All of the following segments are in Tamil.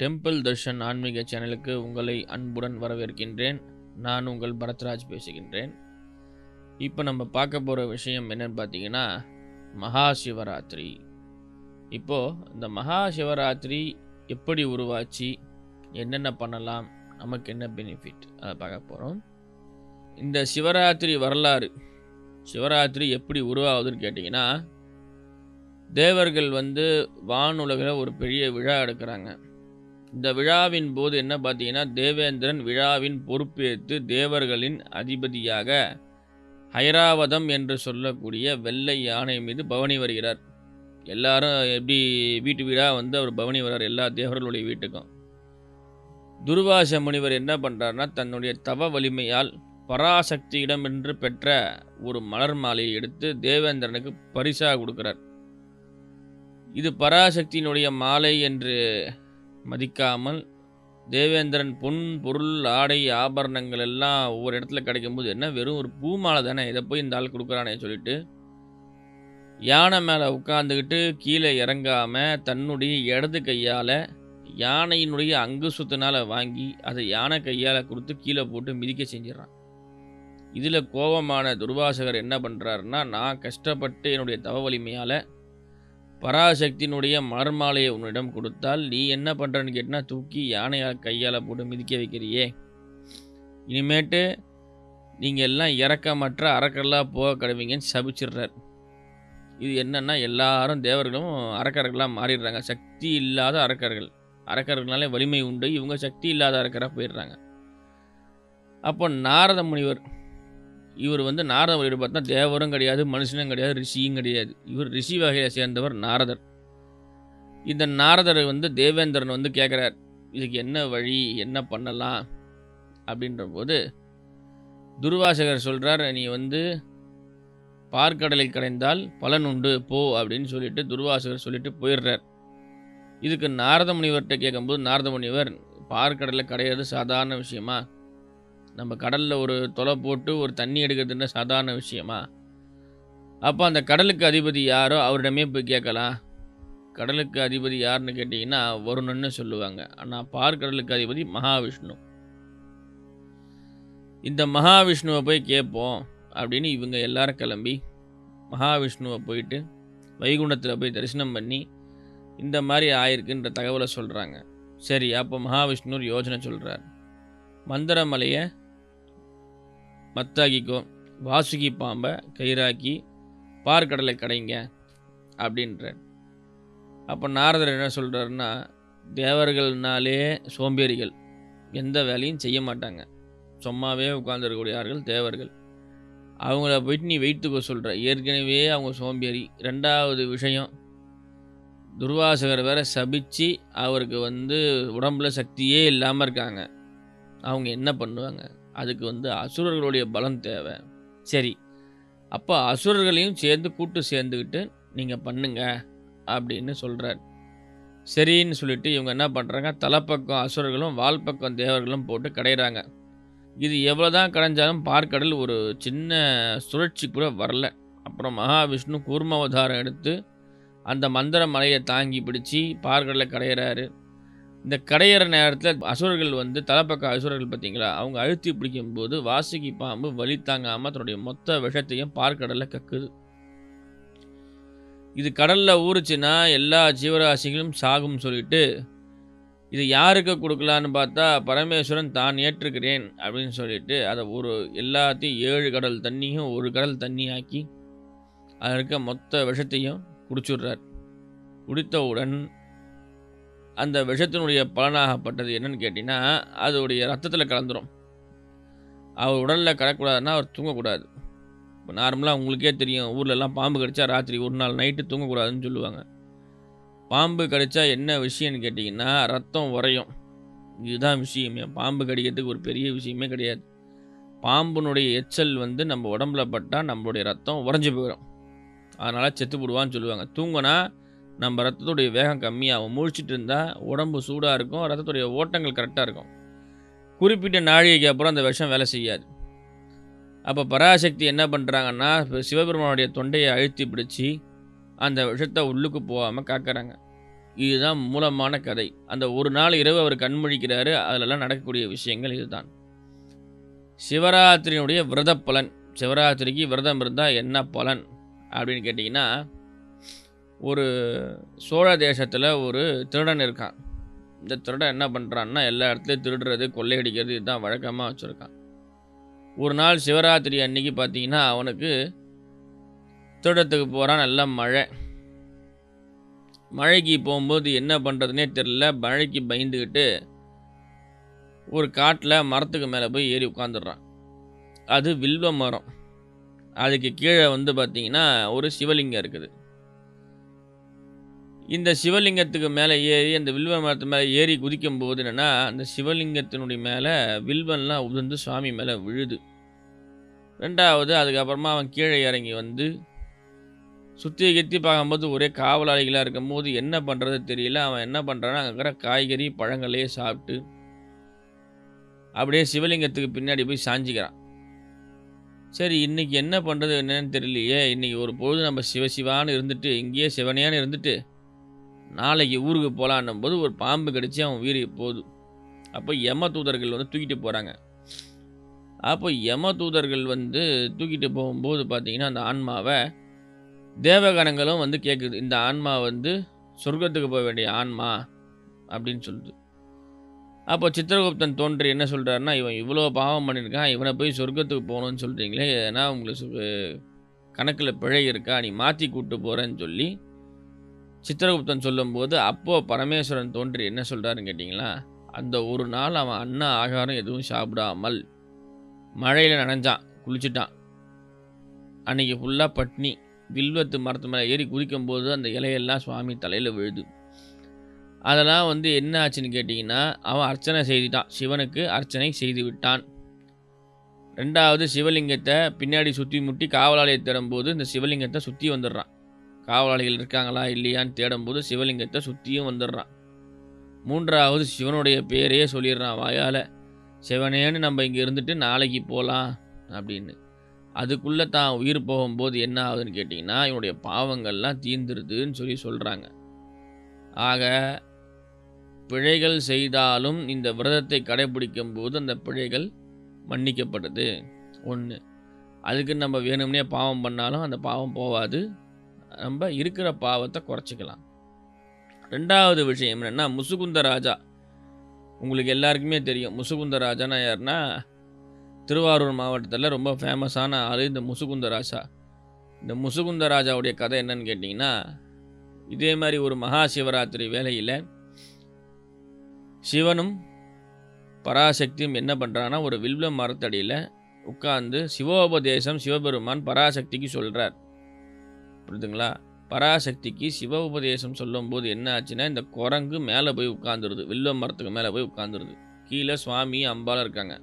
டெம்பிள் தர்ஷன் ஆன்மீக சேனலுக்கு உங்களை அன்புடன் வரவேற்கின்றேன். நான் உங்கள் பரத்ராஜ் பேசுகின்றேன். இப்போ நம்ம பார்க்க போகிற விஷயம் என்னன்னு பார்த்தீங்கன்னா, மகா சிவராத்திரி. இப்போது இந்த மகா சிவராத்திரி எப்படி உருவாச்சு, என்னென்ன பண்ணலாம், நமக்கு என்ன பெனிஃபிட், அதை பார்க்க போகிறோம். இந்த சிவராத்திரி வரலாறு, சிவராத்திரி எப்படி உருவாகுதுன்னு கேட்டிங்கன்னா, தேவர்கள் வானுலகில் ஒரு பெரிய விழா எடுக்கிறாங்க. இந்த விழாவின் போது என்ன பார்த்தீங்கன்னா, தேவேந்திரன் விழாவின் பொறுப்பேற்று தேவர்களின் அதிபதியாக ஐராவதம் என்று சொல்லக்கூடிய வெள்ளை யானை மீது பவனி வருகிறார். எல்லாரும் எப்படி வீட்டு வீடாக அவர் பவனி வர்றார், எல்லா தேவர்களுடைய வீட்டுக்கும். துர்வாச முனிவர் என்ன பண்ணுறாருன்னா, தன்னுடைய தவ வலிமையால் பராசக்தியிடமின்று பெற்ற ஒரு மலர் மாலையை எடுத்து தேவேந்திரனுக்கு பரிசாக கொடுக்குறார். இது பராசக்தியினுடைய மாலை என்று மதிக்காமல் தேவேந்திரன் பொன் பொருள் ஆடை ஆபரணங்கள் எல்லாம் ஒவ்வொரு இடத்துல கிடைக்கும்போது என்ன வெறும் ஒரு பூ மாலை தானே, இதை போய் இந்த ஆள் கொடுக்குறானே சொல்லிட்டு யானை மேலே உட்காந்துக்கிட்டு கீழே இறங்காமல் தன்னுடைய இடது கையால் யானையினுடைய அங்குசத்தினால் வாங்கி அதை யானை கையால் கொடுத்து கீழே போட்டு மிதிக்க செஞ்சிடறான். இதில் கோபமான துர்வாசகர் என்ன பண்ணுறாருன்னா, நான் கஷ்டப்பட்டு என்னுடைய தவ வலிமையால் பராசக்தியினுடைய மலர் மாலையை உன்னிடம் கொடுத்தால் நீ என்ன பண்ணுறன்னு கேட்டினா தூக்கி யானையால் கையால் போட்டு மிதிக்க வைக்கிறியே, இனிமேட்டு நீங்கள் எல்லாம் இறக்கமற்ற அரக்கர்களாக போக கிடவீங்கன்னு சபிச்சிடுறார். இது என்னென்னா, எல்லாரும் தேவர்களும் அரக்கர்களாக மாறிடுறாங்க. சக்தி இல்லாத அரக்கர்கள், அரக்கர்களாலே வலிமை உண்டு, இவங்க சக்தி இல்லாத அரக்கராக போயிடுறாங்க. அப்போ நாரத முனிவர், இவர் நாரத முனிவர் பார்த்தா தேவரும் கிடையாது, மனுஷனும் கிடையாது, ரிஷியும் கிடையாது. இவர் ரிஷி வகையை சேர்ந்தவர் நாரதர். இந்த நாரதர் தேவேந்திரன் கேட்குறார், இதுக்கு என்ன வழி, என்ன பண்ணலாம் அப்படின்ற போது துர்வாசகர் சொல்கிறார், நீ பார்க்கடலை கடைந்தால் பலன் உண்டு போ அப்படின்னு சொல்லிட்டு துர்வாசகர் சொல்லிட்டு போயிடுறார். இதுக்கு நாரத முனிவர்கிட்ட கேட்கும்போது நாரத முனிவர், பார்க்கடலை கடையிறது சாதாரண விஷயமா, நம்ம கடலில் ஒரு தொலை போட்டு ஒரு தண்ணி எடுக்கிறதுன்ற சாதாரண விஷயமா, அப்போ அந்த கடலுக்கு அதிபதி யாரோ அவரிடமே போய் கேட்கலாம். கடலுக்கு அதிபதி யாருன்னு கேட்டிங்கன்னா வருணன்னு சொல்லுவாங்க. ஆனால் பார்க்கடலுக்கு அதிபதி மகாவிஷ்ணு. இந்த மகாவிஷ்ணுவை போய் கேட்போம் அப்படின்னு இவங்க எல்லாரும் கிளம்பி மகாவிஷ்ணுவை போயிட்டு வைகுண்டத்தில் போய் தரிசனம் பண்ணி இந்த மாதிரி ஆயிருக்குன்ற தகவலை சொல்கிறாங்க. சரி, அப்போ மகாவிஷ்ணு ஒரு யோசனை சொல்கிறார். மந்திரமலையை மத்தாக்கிக்கோ, வாசுகி பாம்பை கயிறாக்கி பார்க்கடலை கடைங்க அப்படின்றார். அப்போ நாரதர் என்ன சொல்கிறாருன்னா, தேவர்கள்னாலே சோம்பேறிகள், எந்த வேலையும் செய்ய மாட்டாங்க, சும்மாவே உட்கார்ந்துருக்கக்கூடியார்கள் தேவர்கள். அவங்கள போயிட்டு நீ வைத்துக்கோ சொல்கிற, ஏற்கனவே அவங்க சோம்பேறி. ரெண்டாவது விஷயம், துர்வாசகர் வேற சபிச்சு அவருக்கு உடம்புல சக்தியே இல்லாமல் இருக்காங்க. அவங்க என்ன பண்ணுவாங்க, அதுக்கு அசுரர்களுடைய பலம் தேவை. சரி, அப்போ அசுரர்களையும் சேர்ந்துக்கிட்டு நீங்கள் பண்ணுங்க அப்படின்னு சொல்கிறார். சரின்னு சொல்லிட்டு இவங்க என்ன பண்ணுறாங்க, தலைப்பக்கம் அசுரர்களும் வால் பக்கம் தேவர்களும் போட்டு கடையிறாங்க. இது எவ்வளோ தான் கடைஞ்சாலும் பார்க்கடல் ஒரு சின்ன சுழற்சி கூட வரல. அப்புறம் மகாவிஷ்ணு கூர்மாவதாரம் எடுத்து அந்த மந்திர மலையை தாங்கி பிடிச்சி பார்க்கடலை கடையிறாரு. இந்த கடையிற நேரத்தில் அசுரர்கள் தலைப்பக்க அசுரர்கள் பார்த்தீங்களா, அவங்க அழுத்தி பிடிக்கும்போது வாசுகி பாம்பு வலி தாங்காமல் தன்னுடைய மொத்த விஷத்தையும் பார்க்கடலில் கக்குது. இது கடலில் ஊறுச்சுன்னா எல்லா ஜீவராசிகளும் சாகும் சொல்லிட்டு இது யாருக்கு கொடுக்கலான்னு பார்த்தா பரமேஸ்வரன் தான் ஏற்றுக்கிறேன் அப்படின்னு சொல்லிட்டு அதை எல்லாத்தையும் 7 கடல் தண்ணியும் 1 கடல் தண்ணி ஆக்கி அதில் இருக்க மொத்த விஷத்தையும் குடிச்சுடுறார். குடித்தவுடன் அந்த விஷத்தினுடைய பலனாகப்பட்டது என்னன்னு கேட்டிங்கன்னா, அதோடைய ரத்தத்தில் கலந்துரும். அவர் உடலில் கலக்கூடாதுன்னா அவர் தூங்கக்கூடாது. இப்போ நார்மலாக உங்களுக்கே தெரியும், ஊர்லெலாம் பாம்பு கடித்தா ராத்திரி ஒரு நாள் நைட்டு தூங்கக்கூடாதுன்னு சொல்லுவாங்க. பாம்பு கடித்தா என்ன விஷயம்னு கேட்டிங்கன்னா, ரத்தம் உறையும். இதுதான் விஷயமே. பாம்பு கடிக்கிறதுக்கு ஒரு பெரிய விஷயமே கிடையாது. பாம்புனுடைய எச்சல் நம்ம உடம்புல பட்டால் நம்மளுடைய ரத்தம் உறைஞ்சி போயிடும். அதனால் செத்து போடுவான்னு சொல்லுவாங்க. தூங்கினா நம்ம ரத்தத்துடைய வேகம் கம்மியாகும். முழிச்சிட்டு இருந்தால் உடம்பு சூடாக இருக்கும், ரத்தத்துடைய ஓட்டங்கள் கரெக்டாக இருக்கும். குறிப்பிட்ட நாழிகைக்கு அப்புறம் அந்த விஷம் வேலை செய்யாது. அப்போ பராசக்தி என்ன பண்ணுறாங்கன்னா, சிவபெருமானுடைய தொண்டையை அழுத்தி பிடிச்சி அந்த விஷத்தை உள்ளுக்கு போகாமல் காக்கிறாங்க. இதுதான் மூலமான கதை. அந்த ஒரு நாள் இரவு அவர் கண்முழிக்கிறாரு. அதிலெல்லாம் நடக்கக்கூடிய விஷயங்கள் இதுதான். சிவராத்திரியினுடைய விரத பலன். சிவராத்திரிக்கு விரதம் இருந்தால் என்ன பலன் அப்படின்னு கேட்டிங்கன்னா, ஒரு சோழ தேசத்தில் ஒரு திருடன் இருக்கான். இந்த திருடன் என்ன பண்ணுறான்னா, எல்லா இடத்துலையும் திருடுறது, கொள்ளையடிக்கிறது இதுதான் வழக்கமாக வச்சுருக்கான். ஒரு நாள் சிவராத்திரி அன்னைக்கு பார்த்தீங்கன்னா, அவனுக்கு திருடத்துக்கு போகிறான். நல்ல மழை. மழைக்கு போகும்போது என்ன பண்ணுறதுனே தெரில. மழைக்கு பயந்துக்கிட்டு ஒரு காட்டில் மரத்துக்கு மேலே போய் ஏறி உட்காந்துடுறான். அது வில்வ மரம். அதுக்கு கீழே பார்த்தீங்கன்னா ஒரு சிவலிங்கம் இருக்குது. இந்த சிவலிங்கத்துக்கு மேலே ஏறி அந்த வில்வ மரத்து மேலே ஏறி குதிக்கும் போது என்னென்னா, அந்த சிவலிங்கத்தினுடைய மேலே வில்வன்லாம் உதிர்ந்து சுவாமி மேலே விழுது. ரெண்டாவது அதுக்கப்புறமா அவன் கீழே இறங்கி சுற்றி கித்தி பார்க்கும்போது ஒரே காவலாளிகளாக இருக்கும்போது என்ன பண்ணுறது தெரியல. அவன் என்ன பண்ணுறான்னா, அங்கே இருக்கிற காய்கறி பழங்களையே சாப்பிட்டு அப்படியே சிவலிங்கத்துக்கு பின்னாடி போய் சாஞ்சிக்கிறான். சரி, இன்றைக்கி என்ன பண்ணுறது என்னன்னு தெரியலையே. இன்றைக்கி ஒரு பொழுது நம்ம சிவசிவான்னு இருந்துட்டு இங்கேயே சிவனையான்னு இருந்துட்டு நாளைக்கு ஊருக்கு போகலான்னும் போது ஒரு பாம்பு கடிச்சு அவன் உயிர் போகுது. அப்போ யம தூதர்கள் தூக்கிட்டு போகிறாங்க. அப்போ யம தூதர்கள் தூக்கிட்டு போகும்போது பார்த்திங்கன்னா, அந்த ஆன்மாவை தேவகணங்களும் கேட்குது. இந்த ஆன்மா சொர்க்கத்துக்கு போக வேண்டிய ஆன்மா அப்படின்னு சொல்லுது. அப்போ சித்திரகுப்தன் தோன்றி என்ன சொல்கிறாருன்னா, இவன் இவ்வளோ பாவம் பண்ணியிருக்கான், இவனை போய் சொர்க்கத்துக்கு போகணும்னு சொல்கிறீங்களே, ஏன்னா உங்களுக்கு கணக்கில் பிழை இருக்கா, நீ மாற்றி கூப்பிட்டு போகிறேன்னு சொல்லி சித்திரகுப்தன் சொல்லும்போது, அப்போது பரமேஸ்வரன் தோன்றி என்ன சொல்கிறாருன்னு கேட்டிங்களா, அந்த ஒரு நாள் அவன் அன்ன ஆகாரம் எதுவும் சாப்பிடாமல் மழையில் நனைஞ்சான், குளிச்சுட்டான். அன்றைக்கி ஃபுல்லாக பட்னி. வில்வத்து மரத்து மேலே ஏறி குதிக்கும்போது அந்த இலையெல்லாம் சுவாமி தலையில் விழுது. அதெல்லாம் என்ன ஆச்சுன்னு கேட்டிங்கன்னா, அவன் அர்ச்சனை செய்துட்டான், சிவனுக்கு அர்ச்சனை செய்து விட்டான். ரெண்டாவது சிவலிங்கத்தை பின்னாடி சுற்றி முட்டி காவலாளியை தேடும்போது இந்த சிவலிங்கத்தை சுற்றி வந்துடுறான். காவலாளிகள் இருக்காங்களா இல்லையான்னு தேடும்போது சிவலிங்கத்தை சுற்றியும் வந்துடுறான். மூன்றாவது சிவனுடைய பேரையே சொல்லிடுறான் வாயால், சிவனேன்னு நம்ம இங்கே இருந்துட்டு நாளைக்கு போகலாம் அப்படின்னு. அதுக்குள்ளே தான் உயிர் போகும்போது என்ன ஆகுதுன்னு கேட்டிங்கன்னா, இவனுடைய பாவங்கள்லாம் தீர்ந்துருதுன்னு சொல்கிறாங்க. ஆக பிழைகள் செய்தாலும் இந்த விரதத்தை கடைபிடிக்கும் போது அந்த பிழைகள் மன்னிக்கப்படுது. ஒன்று, அதுக்கு நம்ம வேணும்னே பாவம் பண்ணாலும் அந்த பாவம் போகாது. நம்ம இருக்கிற பாவத்தை குறைச்சிக்கலாம். ரெண்டாவது விஷயம் என்னென்னா, முசுகுந்த ராஜா. உங்களுக்கு எல்லாருக்குமே தெரியும் முசுகுந்த ராஜானா யாருன்னா, திருவாரூர் மாவட்டத்தில் ரொம்ப ஃபேமஸான ஆள் இந்த முசுகுந்த ராஜா. இந்த முசுகுந்த ராஜாவுடைய கதை என்னன்னு கேட்டிங்கன்னா, இதே மாதிரி ஒரு மகா சிவராத்திரி வேளையில் சிவனும் பராசக்தியும் என்ன பண்ணுறாங்கன்னா, ஒரு வில்வ மரத்தடியில் உட்கார்ந்து சிவோபதேசம் சிவபெருமான் பராசக்திக்கு சொல்கிறார். புரியுதுங்களா? பராசக்திக்கு சிவ உபதேசம் சொல்லும்போது என்ன ஆச்சுன்னா, இந்த குரங்கு மேலே போய் உட்காந்துருது, வில்வ மரத்துக்கு மேலே போய் உட்காந்துருது. கீழே சுவாமி அம்பாலும் இருக்காங்க.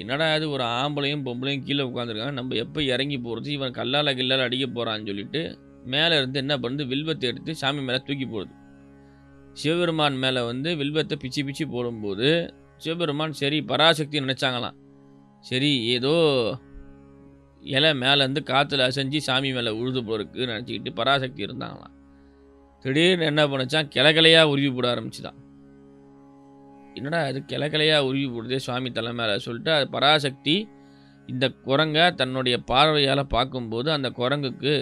என்னடா இது, ஒரு ஆம்பளையும் பொம்பளையும் கீழே உட்காந்துருக்காங்க, நம்ம எப்போ இறங்கி போகிறது, இவன் கல்லால் கில்லால் அடிக்க போகிறான்னு சொல்லிட்டு மேலே இருந்து என்ன பண்ணுது, வில்வத்தை எடுத்து சாமி மேலே தூக்கி போடுது. சிவபெருமான் மேலே வில்வத்தை பிச்சு பிச்சு போடும்போது சிவபெருமான் சரி பராசக்தி நினச்சாங்களாம், சரி ஏதோ இலை மேலேருந்து காற்றுல அசைஞ்சு சாமி மேலே உழுது போகிறதுக்கு நினச்சிக்கிட்டு பராசக்தி இருந்தாங்களாம். திடீர்னு என்ன பண்ணிச்சான், கிளக்கிளையாக உருவி போட ஆரம்பிச்சுதான். என்னடா அது கிளக்கிளையாக உருவி போடுதே சுவாமி தலை மேலே சொல்லிட்டு, அது பராசக்தி இந்த குரங்கை தன்னுடைய பார்வையால் பார்க்கும்போது அந்த குரங்குக்கு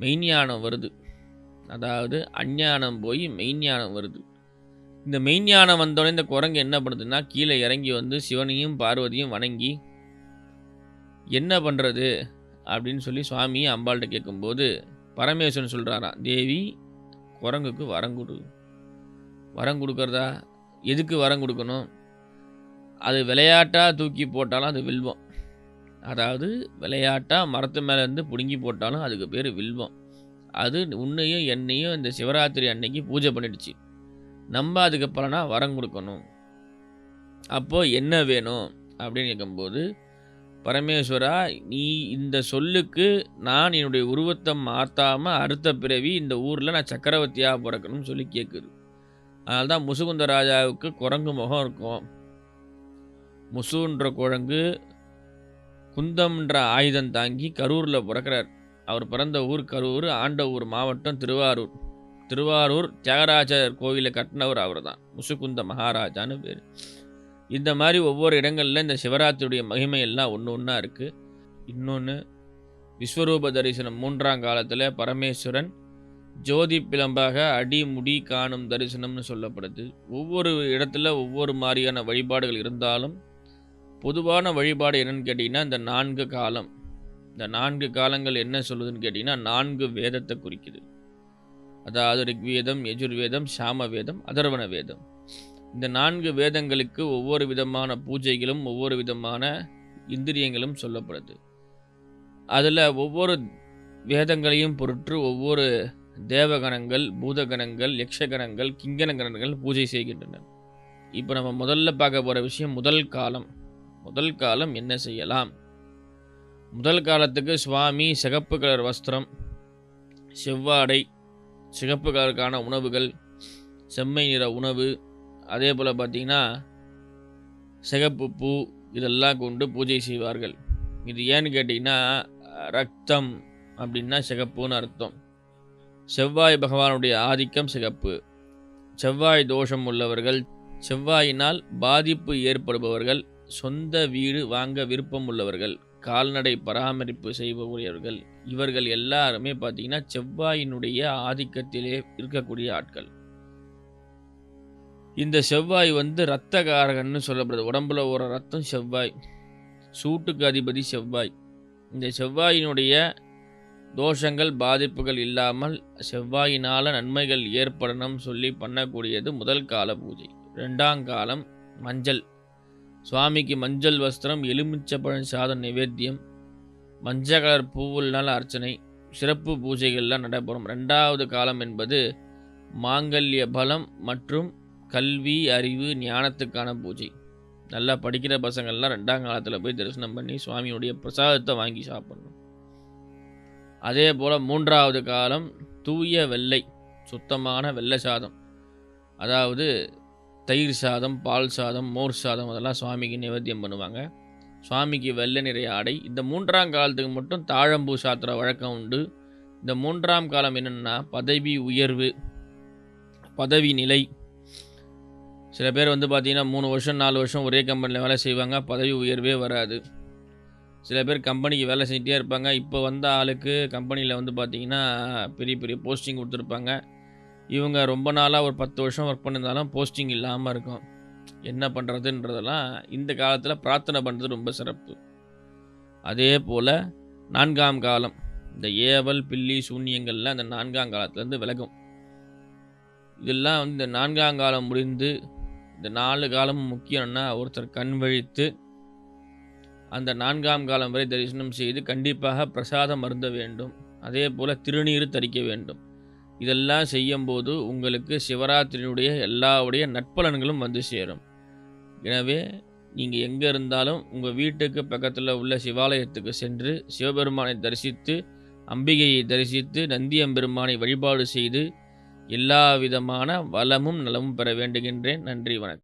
மெய்ஞானம் வருது. அதாவது அஞ்ஞானம் போய் மெய்ஞானம் வருது. இந்த மெய்ஞானம் வந்தோடனே இந்த குரங்கு என்ன பண்ணுதுன்னா, கீழே இறங்கி சிவனையும் பார்வதியும் வணங்கி என்ன பண்ணுறது அப்படின்னு சொல்லி சுவாமி அம்பாள்கிட்ட கேட்கும்போது பரமேஸ்வரன் சொல்கிறாராம், தேவி குரங்குக்கு வரம் கொடு. வரம் கொடுக்கறதா? எதுக்கு வரம் கொடுக்கணும்? அது விளையாட்டாக தூக்கி போட்டாலும் அது வில்வம். அதாவது விளையாட்டாக மரத்து மேலேருந்து பிடுங்கி போட்டாலும் அதுக்கு பேர் வில்வம். அது உன்னையும் என்னையும் இந்த சிவராத்திரி அன்னைக்கு பூஜை பண்ணிடுச்சு. நம்ம அதுக்கு பலனாக வரம் கொடுக்கணும். அப்போது என்ன வேணும் அப்படின்னு கேட்கும்போது, பரமேஸ்வரா நீ இந்த சொல்லுக்கு நான் என்னுடைய உருவத்தை மாற்றாமல் அடுத்த பிறவி இந்த ஊரில் நான் சக்கரவர்த்தியாக பிறக்கணும்னு சொல்லி கேட்குது. அதனால தான் முசுகுந்த ராஜாவுக்கு குரங்கு முகம் இருக்கும். முசுன்ற குரங்கு குந்தம்ன்ற ஆயுதம் தாங்கி கரூரில் பிறக்கிறார். அவர் பிறந்த ஊர் கரூர், ஆண்ட ஊர் மாவட்டம் திருவாரூர். திருவாரூர் தியாகராஜர் கோவிலை கட்டினவர் அவர் தான். முசுகுந்த மகாராஜான்னு பேர். இந்த மாதிரி ஒவ்வொரு இடங்களில் இந்த சிவராத்திரியுடைய மகிமை எல்லாம் ஒன்று ஒன்றா இருக்குது. இன்னொன்று, விஸ்வரூப தரிசனம் 3ஆம் காலத்தில் பரமேஸ்வரன் ஜோதி பிளம்பாக அடிமுடி காணும் தரிசனம்னு சொல்லப்படுது. ஒவ்வொரு இடத்துல ஒவ்வொரு மாதிரியான வழிபாடுகள் இருந்தாலும் பொதுவான வழிபாடு என்னன்னு கேட்டிங்கன்னா இந்த 4 காலம். இந்த 4 காலங்கள் என்ன சொல்லுதுன்னு கேட்டிங்கன்னா 4 வேதத்தை குறிக்குது. அதாவது ரிக்வேதம், யஜுர்வேதம், சாம வேதம், அதர்வண வேதம். இந்த 4 வேதங்களுக்கு ஒவ்வொரு விதமான பூஜைகளும் ஒவ்வொரு விதமான இந்திரியங்களும் சொல்லப்படுது. அதில் ஒவ்வொரு வேதங்களையும் பொருட்டு ஒவ்வொரு தேவகணங்கள், பூதகணங்கள், யக்ஷகணங்கள், கிங்கணகணங்கள் பூஜை செய்கின்றன. இப்போ நம்ம முதல்ல பார்க்க போகிற விஷயம் முதல் காலம். முதல் காலம் என்ன செய்யலாம்? முதல் காலத்துக்கு சுவாமி சிகப்பு கலர் வஸ்திரம், செவ்வாடை, சிகப்பு கலருக்கான உணவுகள், செம்மை நிற உணவு, அதே போல் பார்த்திங்கன்னா சிகப்பு பூ இதெல்லாம் கொண்டு பூஜை செய்வார்கள். இது ஏன்னு கேட்டிங்கன்னா ரத்தம் அப்படின்னா சிகப்புன்னு அர்த்தம். செவ்வாய் பகவானுடைய ஆதிக்கம் சிகப்பு. செவ்வாய் தோஷம் உள்ளவர்கள், செவ்வாயினால் பாதிப்பு ஏற்படுபவர்கள், சொந்த வீடு வாங்க விருப்பம் உள்ளவர்கள், கால்நடை பராமரிப்பு செய்பவர்கள், இவர்கள் எல்லாருமே பார்த்திங்கன்னா செவ்வாயினுடைய ஆதிக்கத்திலே இருக்கக்கூடிய ஆட்கள். இந்த செவ்வாய் இரத்தகாரகன்னு சொல்லப்படுது. உடம்புல ஒரு ரத்தம் செவ்வாய், சூட்டுக்கு அதிபதி செவ்வாய். இந்த செவ்வாயினுடைய தோஷங்கள் பாதிப்புகள் இல்லாமல் செவ்வாயினால் நன்மைகள் ஏற்படணும் சொல்லி பண்ணக்கூடியது முதல் கால பூஜை. 2ஆம் காலம் மஞ்சள். சுவாமிக்கு மஞ்சள் வஸ்திரம், எலுமிச்சப்பழம் சாதம் நிவேத்தியம், மஞ்சள் கலர் பூவுள்னால் அர்ச்சனை, சிறப்பு பூஜைகள்லாம் நடைபெறும். 2வது காலம் என்பது மாங்கல்ய பலம் மற்றும் கல்வி, அறிவு, ஞானத்துக்கான பூஜை. நல்லா படிக்கிற பசங்கள்லாம் 2ஆம் காலத்தில் போய் தரிசனம் பண்ணி சுவாமியுடைய பிரசாதத்தை வாங்கி சாப்பிடணும். அதே போல் 3வது காலம் தூய வெள்ளை, சுத்தமான வெள்ளை சாதம். அதாவது தயிர் சாதம், பால் சாதம், மோர் சாதம் அதெல்லாம் சுவாமிக்கு நிவேத்தியம் பண்ணுவாங்க. சுவாமிக்கு வெள்ளை நிறைய ஆடை. இந்த 3ஆம் காலத்துக்கு மட்டும் தாழம்பூ சாத்துற வழக்கம் உண்டு. இந்த 3ஆம் காலம் என்னென்னா பதவி உயர்வு, பதவி நிலை. சில பேர் பார்த்திங்கன்னா 3 வருஷம் 4 வருஷம் ஒரே கம்பெனியில் வேலை செய்வாங்க, பதவி உயர்வே வராது. சில பேர் கம்பெனிக்கு வேலை செஞ்சிட்டே இருப்பாங்க. இப்போ வந்த ஆளுக்கு கம்பெனியில் பார்த்திங்கன்னா பெரிய பெரிய போஸ்டிங் கொடுத்துருப்பாங்க. இவங்க ரொம்ப நாளாக ஒரு 10 வருஷம் ஒர்க் பண்ணியிருந்தாலும் போஸ்டிங் இல்லாமல் இருக்கும். என்ன பண்ணுறதுன்றதெல்லாம் இந்த காலத்தில் பிரார்த்தனை பண்ணுறது ரொம்ப சிறப்பு. அதே போல் 4ஆம் காலம், இந்த ஏவல், பில்லி, சூன்யங்கள்லாம் இந்த 4ஆம் காலத்துலேருந்து விலகும். இதெல்லாம் இந்த 4ஆம் காலம் முடிந்து இந்த 4 காலமும் முக்கியம்னா ஒருத்தர் கண் வழித்து அந்த 4ஆம் காலம் வரை தரிசனம் செய்து கண்டிப்பாக பிரசாதம் அருந்த வேண்டும். அதே போல் திருநீர் தரிக்க வேண்டும். இதெல்லாம் செய்யும்போது உங்களுக்கு சிவராத்திரியினுடைய எல்லாவுடைய நற்பலன்களும் சேரும். எனவே நீங்கள் எங்கே இருந்தாலும் உங்கள் வீட்டுக்கு பக்கத்தில் உள்ள சிவாலயத்துக்கு சென்று சிவபெருமானை தரிசித்து, அம்பிகையை தரிசித்து, நந்தியம்பெருமானை வழிபாடு செய்து எல்லா விதமான வளமும் நலமும் பெற வேண்டுகின்றேன். நன்றி, வணக்கம்.